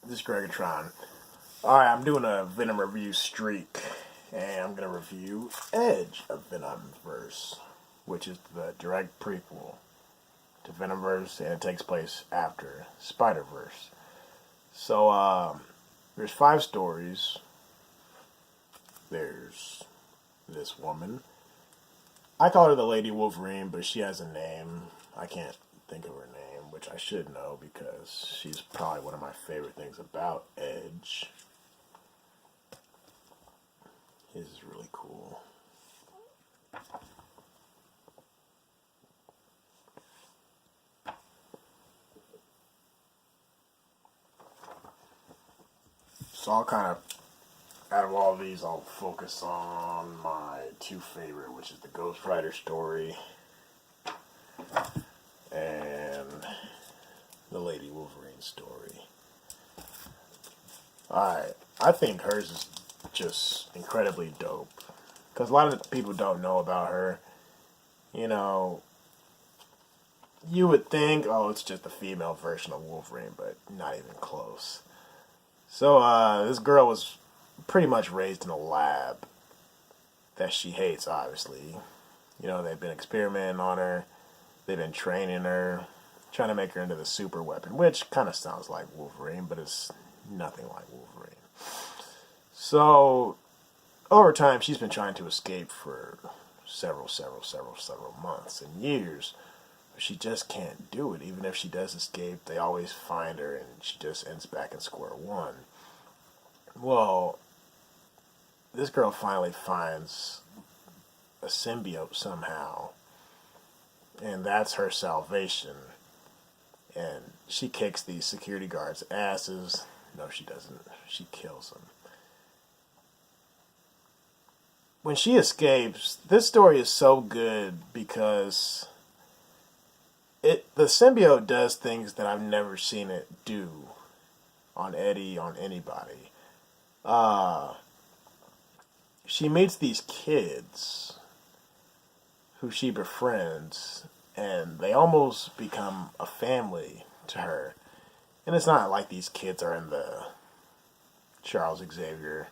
This is Greggatron. Alright, I'm doing a Venom review streak, and I'm going to review Edge of Venomverse, which is the direct prequel to Venomverse, and it takes place after Spider-Verse. So, there's 5 stories. There's this woman. I call her the Lady Wolverine, but she has a name. I can't think of her name, which I should know because she's probably one of my favorite things about Edge. His is really cool. So I'll kind of, out of all of these, I'll focus on my 2 favorite, which is the Ghost Rider story and the Lady Wolverine story. Alright, I think hers is just incredibly dope. Because a lot of people don't know about her. You know, you would think, oh, it's just a female version of Wolverine, but not even close. So, this girl was pretty much raised in a lab that she hates, obviously. You know, they've been experimenting on her. They've been training her, trying to make her into the super weapon, which kind of sounds like Wolverine, but it's nothing like Wolverine. So, over time, she's been trying to escape for several months and years. But she just can't do it. Even if she does escape, they always find her and she just ends back in square one. Well, this girl finally finds a symbiote somehow, and that's her salvation. And she kicks these security guards' asses. No, she doesn't. She kills them. When she escapes, this story is so good because the symbiote does things that I've never seen it do on Eddie, on anybody. She meets these kids who she befriends, and they almost become a family to her. And it's not like these kids are in the Charles Xavier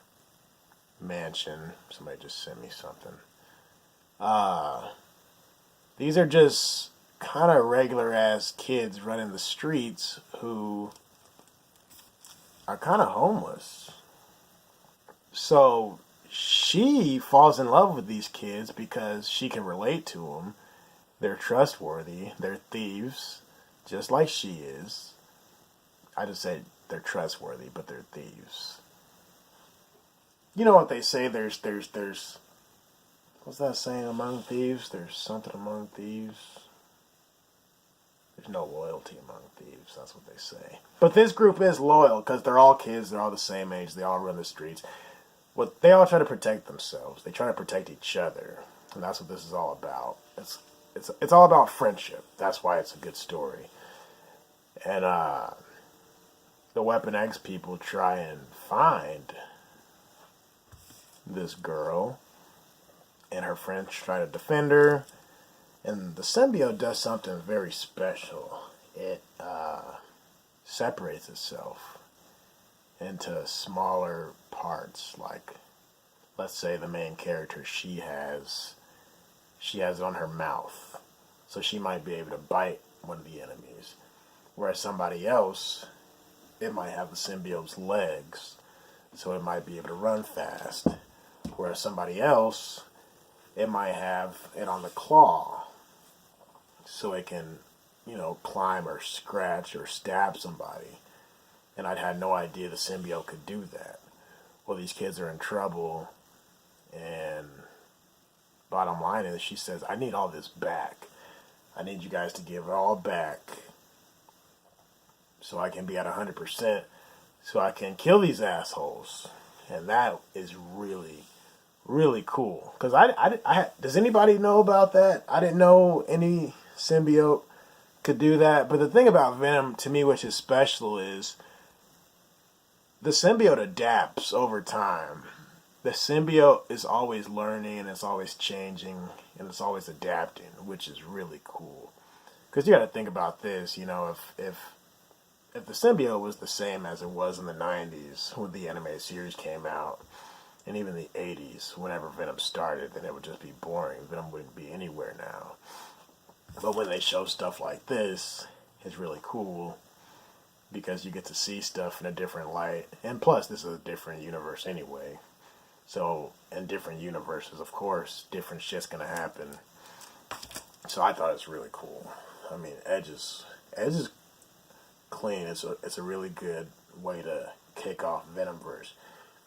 mansion. Somebody just sent me something. These are just kind of regular ass kids running the streets who are kind of homeless. So she falls in love with these kids because she can relate to them. They're trustworthy. They're thieves, just like she is. I just said they're trustworthy, but they're thieves. You know what they say? There's what's that saying? Among thieves, there's something among thieves. There's no loyalty among thieves. That's what they say. But this group is loyal because they're all kids. They're all the same age. They all run the streets. But they all try to protect themselves. They try to protect each other, and that's what this is all about. It's all about friendship. That's why it's a good story. And the Weapon X people try and find this girl, and her friends try to defend her. And the symbiote does something very special. It separates itself into smaller parts. Like, let's say the main character, she has it on her mouth, so she might be able to bite one of the enemies. Whereas somebody else, it might have the symbiote's legs, so it might be able to run fast. Whereas somebody else, it might have it on the claw, so it can, climb or scratch or stab somebody. And I'd had no idea the symbiote could do that. Well, these kids are in trouble, and bottom line is, she says, I need all this back. I need you guys to give it all back so I can be at 100%, so I can kill these assholes. And that is really, really cool. Because does anybody know about that? I didn't know any symbiote could do that. But the thing about Venom, to me, which is special, is the symbiote adapts over time. The symbiote is always learning, and it's always changing, and it's always adapting, which is really cool. Because you got to think about this, if if the symbiote was the same as it was in the 90s when the animated series came out, and even the 80s, whenever Venom started, then it would just be boring. Venom wouldn't be anywhere now. But when they show stuff like this, it's really cool because you get to see stuff in a different light. And plus, this is a different universe anyway. So, in different universes, of course, different shit's gonna happen. So I thought it's really cool. I mean, Edge is clean. It's a really good way to kick off Venomverse.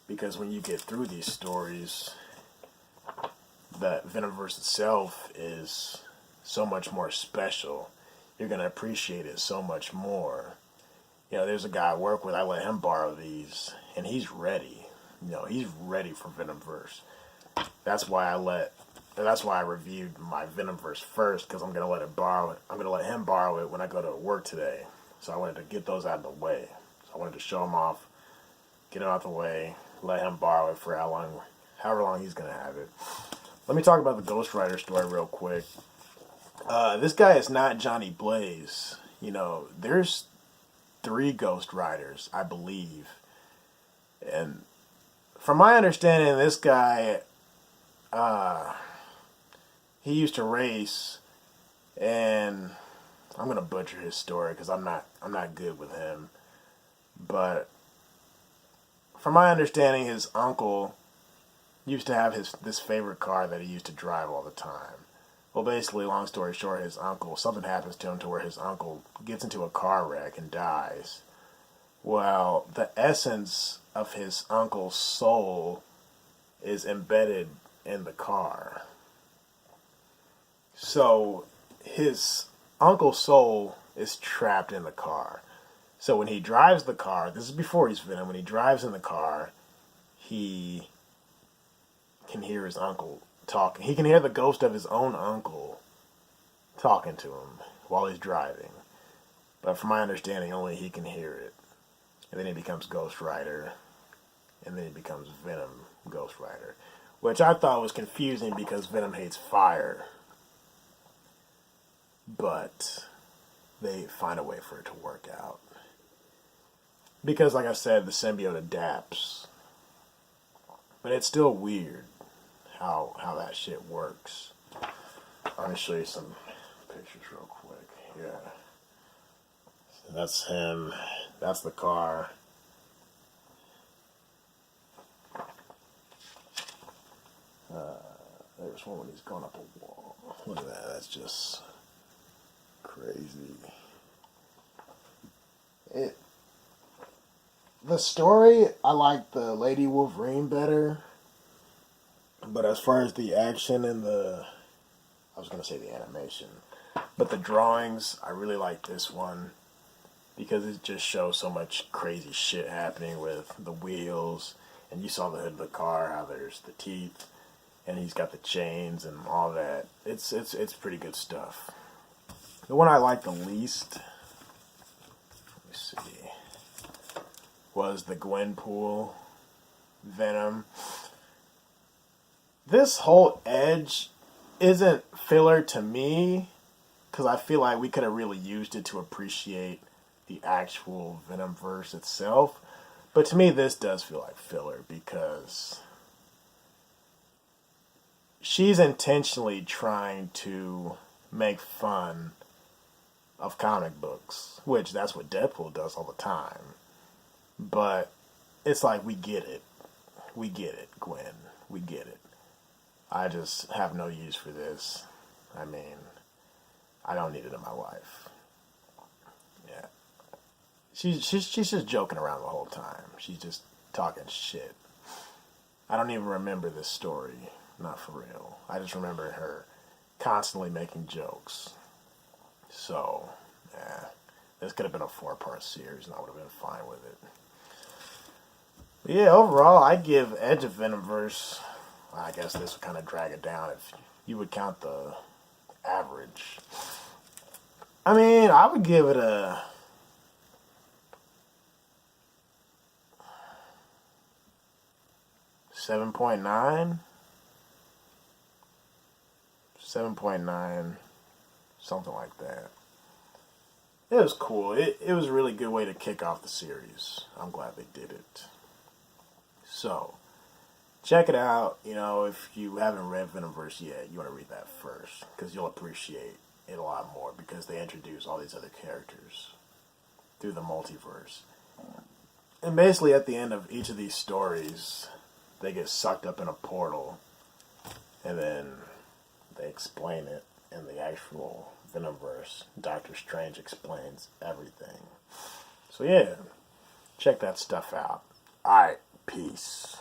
Because when you get through these stories, the Venomverse itself is so much more special. You're going to appreciate it so much more. You know, there's a guy I work with, I let him borrow these, and he's ready. You know, he's ready for Venomverse. That's why I reviewed my Venomverse first, because I'm going to let him borrow it when I go to work today. So I wanted to get those out of the way. So I wanted to show him off, get it out the way, let him borrow it for however long he's going to have it. Let me talk about the Ghost Rider story real quick. This guy is not Johnny Blaze. You know, there's 3 Ghost Riders, I believe. And from my understanding, this guy, he used to race, and I'm going to butcher his story because I'm not good with him. But from my understanding, his uncle used to have this favorite car that he used to drive all the time. Well, basically, long story short, something happens to him to where his uncle gets into a car wreck and dies. Well, the essence of his uncle's soul is embedded in the car. So his uncle's soul is trapped in the car. So when he drives the car, this is before he's Venom, when he drives in the car, he can hear his uncle talking. He can hear the ghost of his own uncle talking to him while he's driving. But from my understanding, only he can hear it. And then he becomes Ghost Rider. And then he becomes Venom Ghost Rider. Which I thought was confusing because Venom hates fire. But they find a way for it to work out. Because, like I said, the symbiote adapts. But it's still weird how that shit works. Let me show you some pictures real quick. Yeah. So that's him. That's the car. There's one when he's going up a wall. Look at that. That's just crazy. The story, I like the Lady Wolverine better. But as far as the action and I was going to say the animation. But the drawings, I really like this one. Because it just shows so much crazy shit happening with the wheels. And you saw the hood of the car, how there's the teeth. And he's got the chains and all that. It's pretty good stuff. The one I liked the least, let me see, was the Gwenpool Venom. This whole Edge isn't filler to me, because I feel like we could have really used it to appreciate the actual Venomverse itself. But to me, this does feel like filler, because she's intentionally trying to make fun of comic books, which that's what Deadpool does all the time. But it's like, we get it. We get it, Gwen. We get it. I just have no use for this. I mean, I don't need it in my life. Yeah. She's just joking around the whole time. She's just talking shit. I don't even remember this story. Not for real. I just remember her constantly making jokes. So, yeah. This could have been a 4-part series and I would have been fine with it. But yeah, overall, I give Edge of Venomverse, I guess this would kind of drag it down if you would count the average. I mean, I would give it a 7.9. 7.9, something like that. It was cool. It was a really good way to kick off the series. I'm glad they did it. So, check it out. You know, if you haven't read Venomverse yet, you want to read that first because you'll appreciate it a lot more because they introduce all these other characters through the multiverse. And basically, at the end of each of these stories, they get sucked up in a portal, and then they explain it in the actual Venomverse. Doctor Strange explains everything. So yeah, check that stuff out. Alright, peace.